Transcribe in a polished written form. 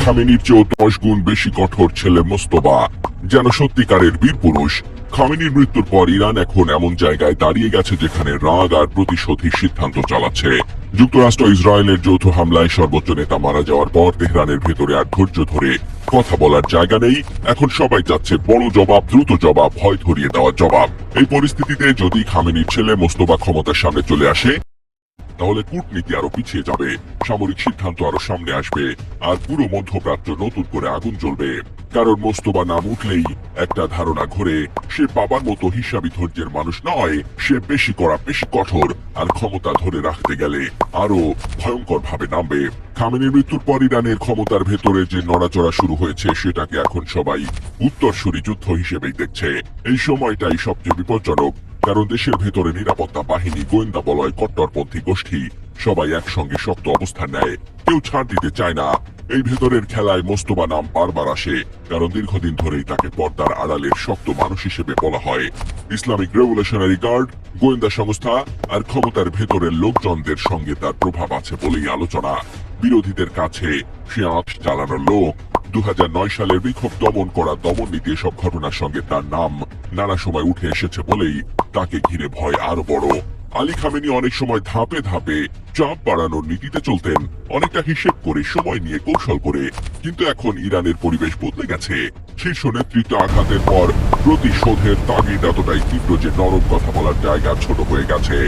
খামেনির চেয়েও 10 গুণ বেশি কঠোর ছেলে মোস্তফা, যেন সত্যিকারের বীর পুরুষ। খামেনির মৃত্যুর পর ইরান এখন এমন জায়গায় দাঁড়িয়ে গেছে যেখানে রাগ আর প্রতিশোধী সিদ্ধান্ত চালাচ্ছে। যুক্তরাষ্ট্র ইসরায়েলের যৌথ হামলায় সর্বোচ্চ নেতা মারা যাওয়ার পর তেহরানের ভেতরে আর ধৈর্য ধরে কথা বলার জায়গা নেই। এখন সবাই চাচ্ছে বড় জবাব, দ্রুত জবাব, ভয় ধরিয়ে দেওয়ার জবাব। এই পরিস্থিতিতে যদি খামেনির ছেলে মোস্তফা ক্ষমতার সামনে চলে আসে, তাহলে কূটনীতি আরো পিছিয়ে যাবে, সামরিক সিদ্ধান্ত আরো সামনে আসবে, আর পুরো মধ্যপ্রাচ্য নতুন করে আগুন জ্বলবে। কারণ মোস্তফা নাম উঠলেই একটা ধারণা ঘুরে, সে বাবার মতো হিসাবী ধৈর্যের মানুষ নয়, সে বেশি কড়া, বেশি কঠোর, আর ক্ষমতা ধরে রাখতে গেলে আরো ভয়ঙ্কর ভাবে নামবে। খামেনির মৃত্যুর পর ইরানের ক্ষমতার ভেতরে যে নড়াচড়া শুরু হয়েছে সেটাকে এখন সবাই উত্তরসূরি যুদ্ধ হিসেবেই দেখছে। এই সময়টাই সবচেয়ে বিপজ্জনক, কারণ দেশের ভেতরে নিরাপত্তা বাহিনী, গোয়েন্দা বলয়, কট্টরপন্থী গোষ্ঠী সবাই একসঙ্গে শক্ত অবস্থান নেয়, কেউ ছাড় দিতে চায় না। এই ভেতরের খেলায় মোস্তফা নাম বারবার আসে, কারণ দীর্ঘদিন ধরেই তাকে পর্দার আড়ালের শক্ত মানুষ হিসেবে বলা হয়। ইসলামিক রেভলিউশনারি গার্ড, গোয়েন্দা সংস্থা আর ক্ষমতার ভেতরের লোকজনদের সঙ্গে তার প্রভাব আছে বলেই আলোচনা। বিরোধীদের কাছে সে আঁচ জ্বালানোর লোক। 2009 সালের বিক্ষোভ দমন করা দমননীতি এসব ঘটনার সঙ্গে তার নাম নানা সময় উঠে এসেছে বলেই তাকে ঘিরে ভয় আরো বড়। আলী খামেনি অনেক সময় ধাপে ধাপে চাপ বাড়ানোর নীতিতে চলতেন, অনেকটা হিসেব করে, সময় নিয়ে, কৌশল করে। কিন্তু এখন ইরানের পরিবেশ বদলে গেছে। শীর্ষ নেতৃত্ব আঘাতের পর প্রতিশোধের তাগিদ এতটাই তীব্র যে নরম কথা বলার জায়গা ছোট হয়ে গেছে।